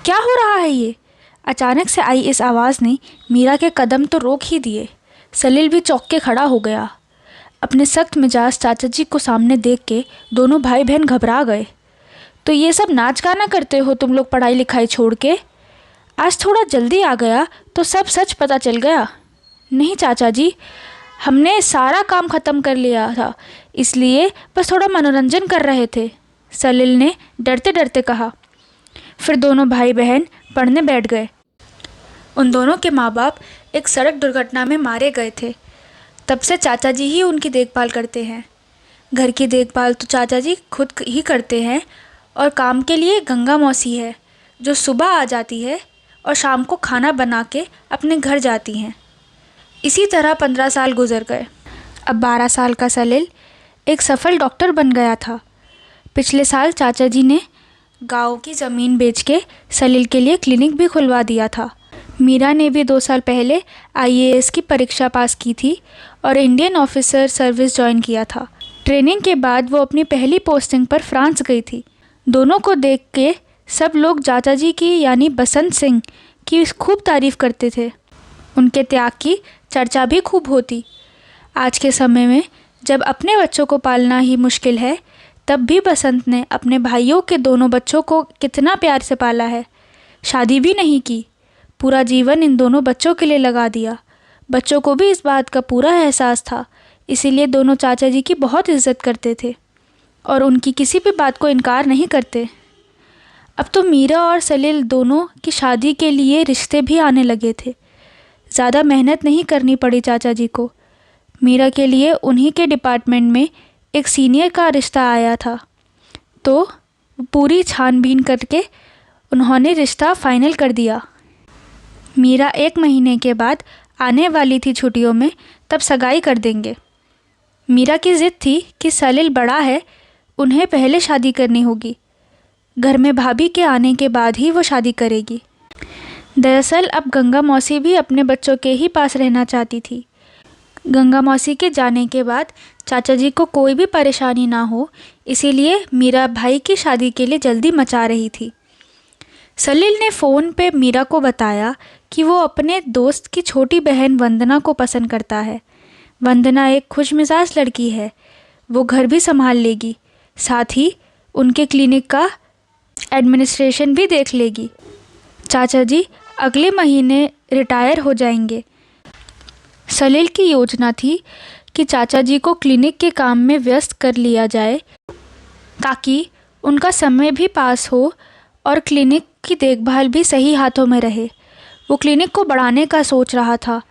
क्या हो रहा है ये? अचानक से आई इस आवाज़ ने मीरा के कदम तो रोक ही दिए। सलील भी चौंक के खड़ा हो गया। अपने सख्त मिजाज चाचा जी को सामने देख के दोनों भाई बहन घबरा गए। तो ये सब नाच गाना करते हो तुम लोग पढ़ाई लिखाई छोड़ के? आज थोड़ा जल्दी आ गया तो सब सच पता चल गया। नहीं चाचा जी, हमने सारा काम ख़त्म कर लिया था, इसलिए बस थोड़ा मनोरंजन कर रहे थे, सलील ने डरते डरते कहा। फिर दोनों भाई बहन पढ़ने बैठ गए। उन दोनों के माँ बाप एक सड़क दुर्घटना में मारे गए थे। तब से चाचा जी ही उनकी देखभाल करते हैं। घर की देखभाल तो चाचा जी खुद ही करते हैं और काम के लिए गंगा मौसी है जो सुबह आ जाती है और शाम को खाना बना के अपने घर जाती हैं। इसी तरह 15 साल गुजर गए। अब 12 साल का सलील एक सफल डॉक्टर बन गया था। पिछले साल चाचा जी ने गांव की ज़मीन बेच के सलील के लिए क्लिनिक भी खुलवा दिया था। मीरा ने भी 2 साल पहले IAS की परीक्षा पास की थी और इंडियन ऑफिसर सर्विस ज्वाइन किया था। ट्रेनिंग के बाद वो अपनी पहली पोस्टिंग पर फ्रांस गई थी। दोनों को देख के सब लोग चाचा जी की यानी बसंत सिंह की खूब तारीफ़ करते थे। उनके त्याग की चर्चा भी खूब होती। आज के समय में जब अपने बच्चों को पालना ही मुश्किल है, तब भी बसंत ने अपने भाइयों के दोनों बच्चों को कितना प्यार से पाला है। शादी भी नहीं की, पूरा जीवन इन दोनों बच्चों के लिए लगा दिया। बच्चों को भी इस बात का पूरा एहसास था, इसीलिए दोनों चाचा जी की बहुत इज्जत करते थे और उनकी किसी भी बात को इनकार नहीं करते। अब तो मीरा और सलील दोनों की शादी के लिए रिश्ते भी आने लगे थे। ज़्यादा मेहनत नहीं करनी पड़ी चाचा जी को। मीरा के लिए उन्हीं के डिपार्टमेंट में एक सीनियर का रिश्ता आया था, तो पूरी छानबीन करके उन्होंने रिश्ता फाइनल कर दिया। मीरा 1 महीने के बाद आने वाली थी छुट्टियों में, तब सगाई कर देंगे। मीरा की ज़िद थी कि सलील बड़ा है, उन्हें पहले शादी करनी होगी। घर में भाभी के आने के बाद ही वो शादी करेगी। दरअसल अब गंगा मौसी भी अपने बच्चों के ही पास रहना चाहती थी। गंगा मौसी के जाने के बाद चाचा जी को कोई भी परेशानी ना हो, इसीलिए मीरा भाई की शादी के लिए जल्दी मचा रही थी। सलील ने फ़ोन पे मीरा को बताया कि वो अपने दोस्त की छोटी बहन वंदना को पसंद करता है। वंदना एक खुशमिजाज लड़की है, वो घर भी संभाल लेगी, साथ ही उनके क्लिनिक का एडमिनिस्ट्रेशन भी देख लेगी। चाचा जी अगले महीने रिटायर हो जाएंगे। सलील की योजना थी कि चाचा जी को क्लिनिक के काम में व्यस्त कर लिया जाए ताकि उनका समय भी पास हो और क्लिनिक की देखभाल भी सही हाथों में रहे। वो क्लिनिक को बढ़ाने का सोच रहा था।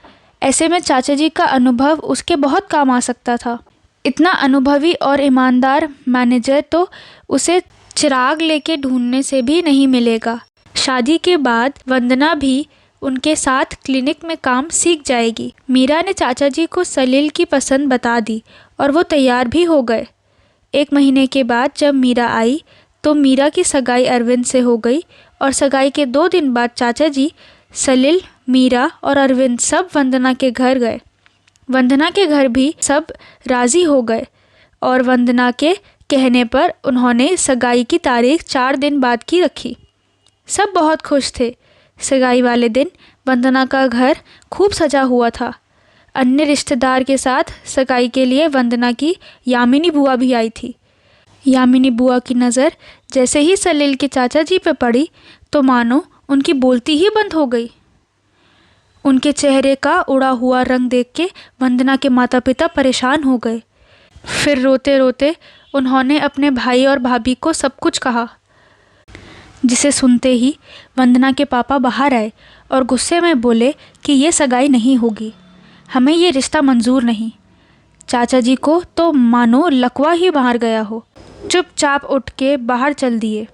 ऐसे में चाचा जी का अनुभव उसके बहुत काम आ सकता था। इतना अनुभवी और ईमानदार मैनेजर तो उसे चिराग लेके ढूंढने से भी नहीं मिलेगा। शादी के बाद वंदना भी उनके साथ क्लिनिक में काम सीख जाएगी। मीरा ने चाचा जी को सलील की पसंद बता दी और वो तैयार भी हो गए। 1 महीने के बाद जब मीरा आई तो मीरा की सगाई अरविंद से हो गई और सगाई के 2 दिन बाद चाचा जी, सलील, मीरा और अरविंद सब वंदना के घर गए। वंदना के घर भी सब राज़ी हो गए और वंदना के कहने पर उन्होंने सगाई की तारीख 4 दिन बाद की रखी। सब बहुत खुश थे। सगाई वाले दिन वंदना का घर खूब सजा हुआ था। अन्य रिश्तेदार के साथ सगाई के लिए वंदना की यामिनी बुआ भी आई थी। यामिनी बुआ की नज़र जैसे ही सलील के चाचा जी पे पड़ी तो मानो उनकी बोलती ही बंद हो गई। उनके चेहरे का उड़ा हुआ रंग देख के वंदना के माता पिता परेशान हो गए। फिर रोते रोते उन्होंने अपने भाई और भाभी को सब कुछ कहा, जिसे सुनते ही वंदना के पापा बाहर आए और गुस्से में बोले कि ये सगाई नहीं होगी, हमें ये रिश्ता मंजूर नहीं। चाचा जी को तो मानो लकवा ही बाहर गया हो, चुपचाप उठ के बाहर चल दिए।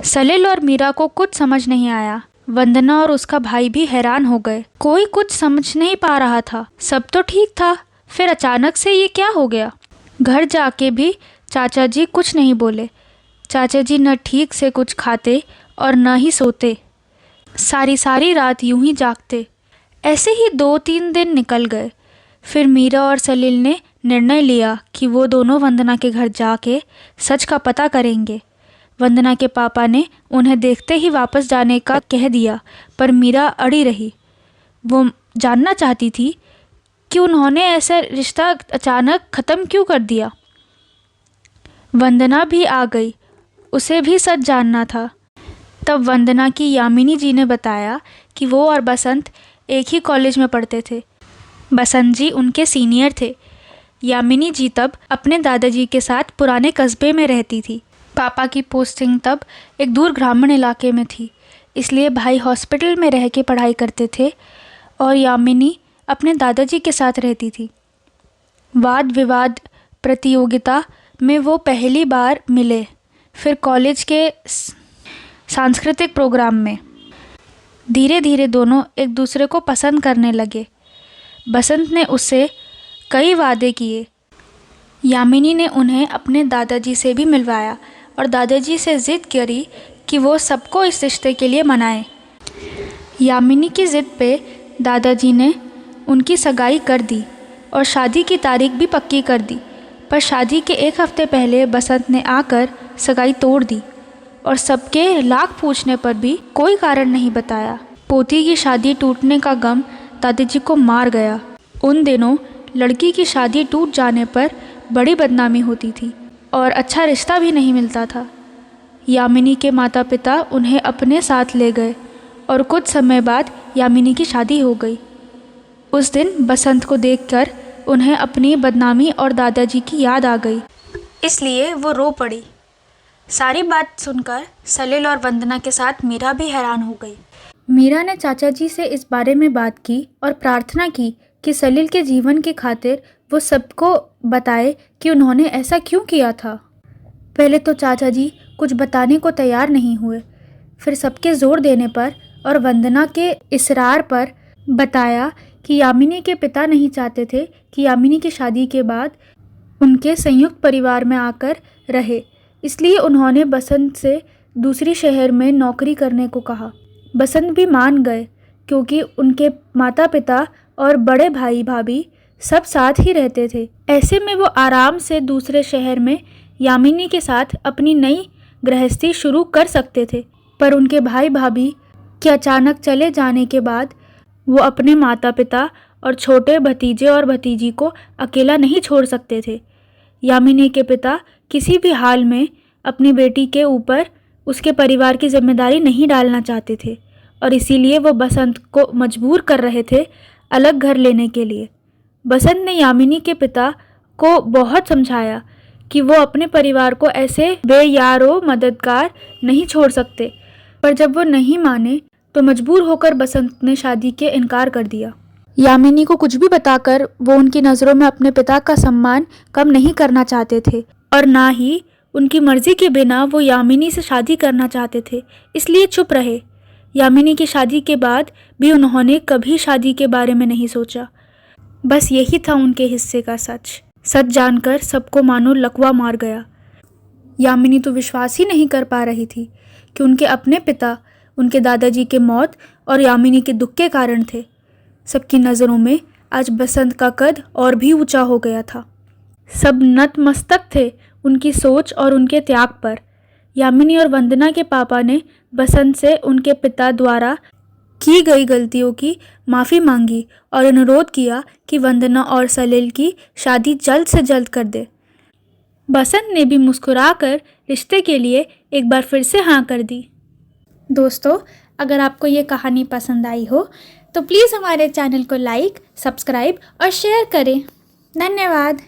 सलील और मीरा को कुछ समझ नहीं आया। वंदना और उसका भाई भी हैरान हो गए। कोई कुछ समझ नहीं पा रहा था। सब तो ठीक था, फिर अचानक से ये क्या हो गया। घर जाके भी चाचा जी कुछ नहीं बोले। चाचा जी न ठीक से कुछ खाते और न ही सोते। सारी रात यूं ही जागते। ऐसे ही 2-3 दिन निकल गए। फिर मीरा और सलील ने निर्णय लिया कि वो दोनों वंदना के घर जाके सच का पता करेंगे। वंदना के पापा ने उन्हें देखते ही वापस जाने का कह दिया, पर मीरा अड़ी रही। वो जानना चाहती थी कि उन्होंने ऐसा रिश्ता अचानक ख़त्म क्यों कर दिया। वंदना भी आ गई, उसे भी सच जानना था। तब वंदना की यामिनी जी ने बताया कि वो और बसंत एक ही कॉलेज में पढ़ते थे। बसंत जी उनके सीनियर थे। यामिनी जी तब अपने दादाजी के साथ पुराने कस्बे में रहती थी। पापा की पोस्टिंग तब एक दूर ग्रामीण इलाके में थी, इसलिए भाई हॉस्पिटल में रह के पढ़ाई करते थे और यामिनी अपने दादाजी के साथ रहती थी। वाद विवाद प्रतियोगिता में वो पहली बार मिले, फिर कॉलेज के सांस्कृतिक प्रोग्राम में। धीरे धीरे दोनों एक दूसरे को पसंद करने लगे। बसंत ने उससे कई वादे किए। यामिनी ने उन्हें अपने दादाजी से भी मिलवाया और दादाजी से ज़िद करी कि वो सबको इस रिश्ते के लिए मनाएं। यामिनी की ज़िद पे दादाजी ने उनकी सगाई कर दी और शादी की तारीख भी पक्की कर दी, पर शादी के एक हफ्ते पहले बसंत ने आकर सगाई तोड़ दी और सबके लाख पूछने पर भी कोई कारण नहीं बताया। पोती की शादी टूटने का गम दादाजी को मार गया। उन दिनों लड़की की शादी टूट जाने पर बड़ी बदनामी होती थी और अच्छा रिश्ता भी नहीं मिलता था। यामिनी के माता पिता उन्हें अपने साथ ले गए और कुछ समय बाद यामिनी की शादी हो गई। उस दिन बसंत को देखकर उन्हें अपनी बदनामी और दादाजी की याद आ गई, इसलिए वो रो पड़ी। सारी बात सुनकर सलील और वंदना के साथ मीरा भी हैरान हो गई। मीरा ने चाचा जी से इस बारे में बात की और प्रार्थना की कि सलील के जीवन की खातिर वो सबको बताए कि उन्होंने ऐसा क्यों किया था। पहले तो चाचा जी कुछ बताने को तैयार नहीं हुए, फिर सबके जोर देने पर और वंदना के इसरार पर बताया कि यामिनी के पिता नहीं चाहते थे कि यामिनी की शादी के बाद उनके संयुक्त परिवार में आकर रहे, इसलिए उन्होंने बसंत से दूसरी शहर में नौकरी करने को कहा। बसंत भी मान गए क्योंकि उनके माता पिता और बड़े भाई भाभी सब साथ ही रहते थे। ऐसे में वो आराम से दूसरे शहर में यामिनी के साथ अपनी नई गृहस्थी शुरू कर सकते थे। पर उनके भाई भाभी के अचानक चले जाने के बाद वो अपने माता पिता और छोटे भतीजे और भतीजी को अकेला नहीं छोड़ सकते थे। यामिनी के पिता किसी भी हाल में अपनी बेटी के ऊपर उसके परिवार की जिम्मेदारी नहीं डालना चाहते थे और इसीलिए वो बसंत को मजबूर कर रहे थे अलग घर लेने के लिए। बसंत ने यामिनी के पिता को बहुत समझाया कि वो अपने परिवार को ऐसे बेयारो मददगार नहीं छोड़ सकते, पर जब वो नहीं माने तो मजबूर होकर बसंत ने शादी के इनकार कर दिया। यामिनी को कुछ भी बताकर वो उनकी नज़रों में अपने पिता का सम्मान कम नहीं करना चाहते थे और ना ही उनकी मर्जी के बिना वो यामिनी से शादी करना चाहते थे, इसलिए चुप रहे। यामिनी की शादी के बाद भी उन्होंने कभी शादी के बारे में नहीं सोचा। बस यही था उनके हिस्से का सच। सच जानकर सबको मानो लकवा मार गया। यामिनी तो विश्वास ही नहीं कर पा रही थी कि उनके अपने पिता उनके दादाजी के मौत और यामिनी के दुख के कारण थे। सबकी नज़रों में आज बसंत का कद और भी ऊंचा हो गया था। सब नतमस्तक थे उनकी सोच और उनके त्याग पर। यामिनी और वंदना के पापा ने बसंत से उनके पिता द्वारा की गई गलतियों की माफ़ी मांगी और अनुरोध किया कि वंदना और सलील की शादी जल्द से जल्द कर दे। बसंत ने भी मुस्कुराकर रिश्ते के लिए एक बार फिर से हाँ कर दी। दोस्तों, अगर आपको ये कहानी पसंद आई हो तो प्लीज़ हमारे चैनल को लाइक, सब्सक्राइब और शेयर करें। धन्यवाद।